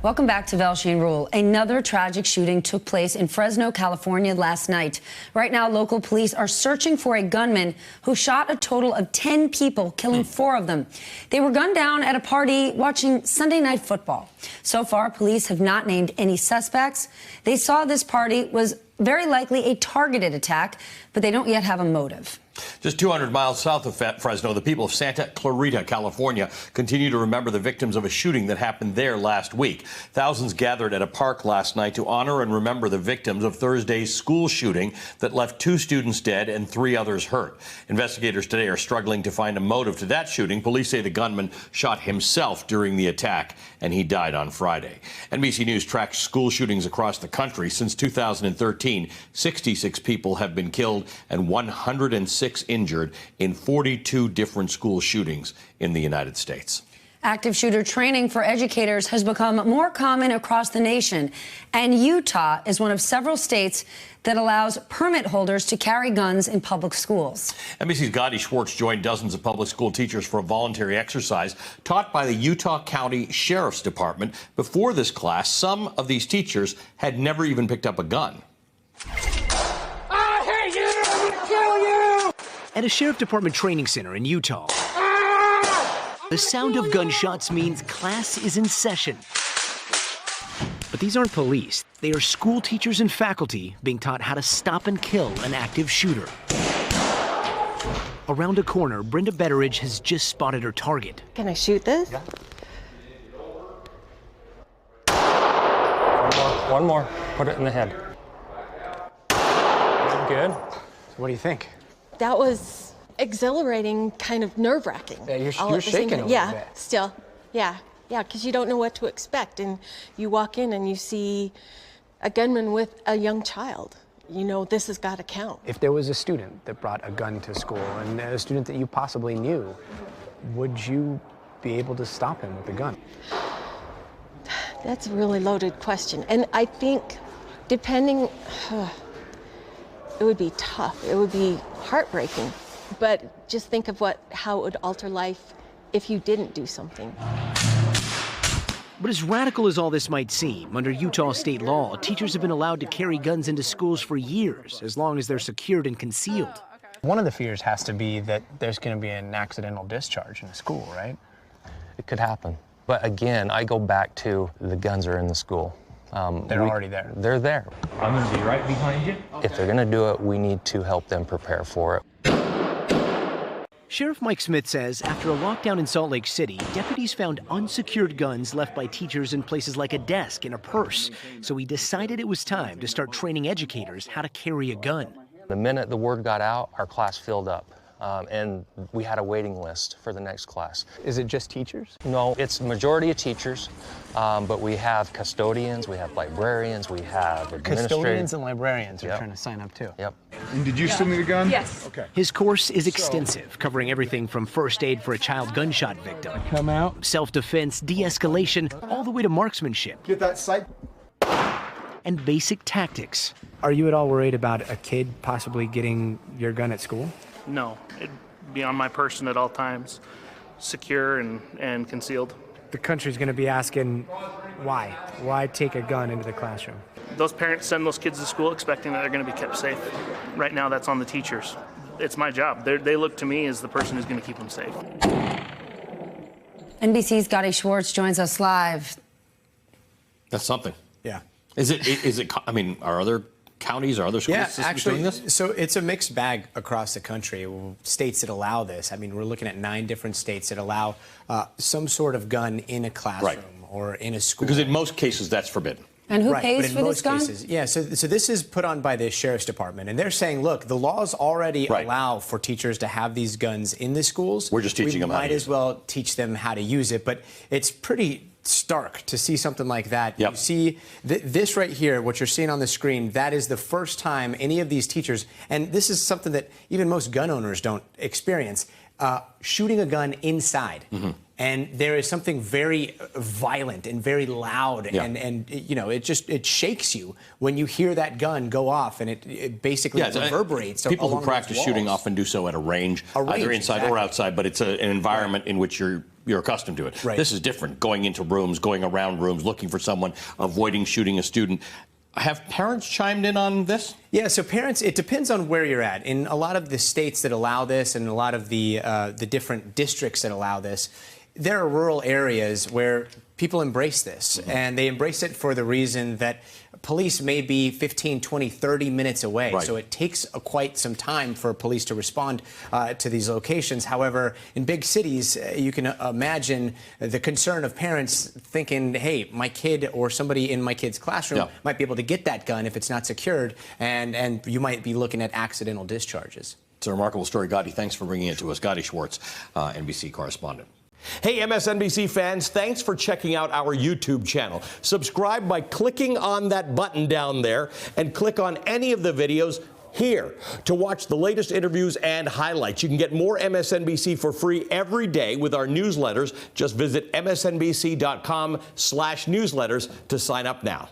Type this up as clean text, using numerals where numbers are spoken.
Welcome back to Velshine Rule. Another tragic shooting took place in Fresno, California last night. Right now, local police are searching for a gunman who shot a total of 10 people, killing 4 of them. They were gunned down at a party watching Sunday Night Football. So far, police have not named any suspects. They saw this party was very likely a targeted attack, but they don't yet have a motive. Just 200 miles south of Fresno, the people of Santa Clarita, California, continue to remember the victims of a shooting that happened there last week. Thousands gathered at a park last night to honor and remember the victims of Thursday's school shooting that left 2 students dead and 3 others hurt. Investigators today are struggling to find a motive to that shooting. Police say the gunman shot himself during the attack, and he died on Friday. NBC News tracks school shootings across the country. Since 2013, 66 people have been killed and 106 injured in 42 different school shootings in the United States. Active shooter training for educators has become more common across the nation, and Utah is one of several states that allows permit holders to carry guns in public schools. NBC's Gadi Schwartz joined dozens of public school teachers for a voluntary exercise taught by the Utah County Sheriff's Department. Before this class, some of these teachers had never even picked up a gun. At a Sheriff Department training center in Utah, the sound of gunshots means class is in session. But these aren't police. They are school teachers and faculty being taught how to stop and kill an active shooter. Around a corner, Brenda Betteridge has just spotted her target. Can I shoot this? Yeah. One more. Put it in the head. Good. So what do you think? That was exhilarating, kind of nerve-wracking. Yeah, you're shaking a little bit. Still. Yeah, because you don't know what to expect. And you walk in and you see a gunman with a young child. You know, this has got to count. If there was a student that brought a gun to school and a student that you possibly knew, would you be able to stop him with a gun? That's a really loaded question. And I think depending... it would be tough. It would be heartbreaking. But just think of how it would alter life if you didn't do something. But as radical as all this might seem, under Utah state law, teachers have been allowed to carry guns into schools for years, as long as they're secured and concealed. One of the fears has to be that there's going to be an accidental discharge in a school, right? It could happen. But again, I go back to the guns are in the school. They're already there. They're there. I'm going to be right behind you. If they're going to do it, we need to help them prepare for it. Sheriff Mike Smith says after a lockdown in Salt Lake City, deputies found unsecured guns left by teachers in places like a desk and a purse. So he decided it was time to start training educators how to carry a gun. The minute the word got out, our class filled up. And we had a waiting list for the next class. Is it just teachers? No, it's the majority of teachers, but we have custodians, we have librarians, we have administrators. Custodians and librarians are trying to sign up too. Yep. And did you still need a gun? Yes. Okay. His course is extensive, covering everything from first aid for a child gunshot victim, Come out. self-defense, de-escalation, all the way to marksmanship Get that sight. and basic tactics. Are you at all worried about a kid possibly getting your gun at school? No, it'd be on my person at all times, secure and concealed. The country's going to be asking why? Why take a gun into the classroom? Those parents send those kids to school expecting that they're going to be kept safe. Right now, that's on the teachers. It's my job. They look to me as the person who's going to keep them safe. NBC's Gadi Schwartz joins us live. That's something. Yeah. Is it, I mean, are other counties or other school systems doing this? So it's a mixed bag across the country. States that allow this. I mean, we're looking at 9 different states that allow some sort of gun in a classroom or in a school. Because in most cases, that's forbidden. And who pays for this gun? Yeah, so this is put on by the Sheriff's Department, and they're saying, look, the laws already allow for teachers to have these guns in the schools. We're just teaching them how to use it. We might as well teach them how to use it, but it's pretty stark to see something like that. Yep. You see this right here, what you're seeing on the screen, that is the first time any of these teachers, and this is something that even most gun owners don't experience, shooting a gun inside. And there is something very violent and very loud, Yeah. and you know, it shakes you when you hear that gun go off, and it basically reverberates. People who along practice those shooting walls. often do so at a range, either inside exactly. or outside, but it's an environment in which you're accustomed to it. Right. This is different, going into rooms, going around rooms, looking for someone, avoiding shooting a student. Have parents chimed in on this? Yeah, so parents, it depends on where you're at. In a lot of the states that allow this and a lot of the different districts that allow this, there are rural areas where people embrace this, and they embrace it for the reason that police may be 15, 20, 30 minutes away. Right. So it takes quite some time for police to respond to these locations. However, in big cities, you can imagine the concern of parents thinking, hey, my kid or somebody in my kid's classroom might be able to get that gun if it's not secured, and you might be looking at accidental discharges. It's a remarkable story. Gadi, thanks for bringing it to us. Gadi Schwartz, NBC correspondent. Hey, MSNBC fans, thanks for checking out our YouTube channel. Subscribe by clicking on that button down there and click on any of the videos here to watch the latest interviews and highlights. You can get more MSNBC for free every day with our newsletters. Just visit msnbc.com/newsletters to sign up now.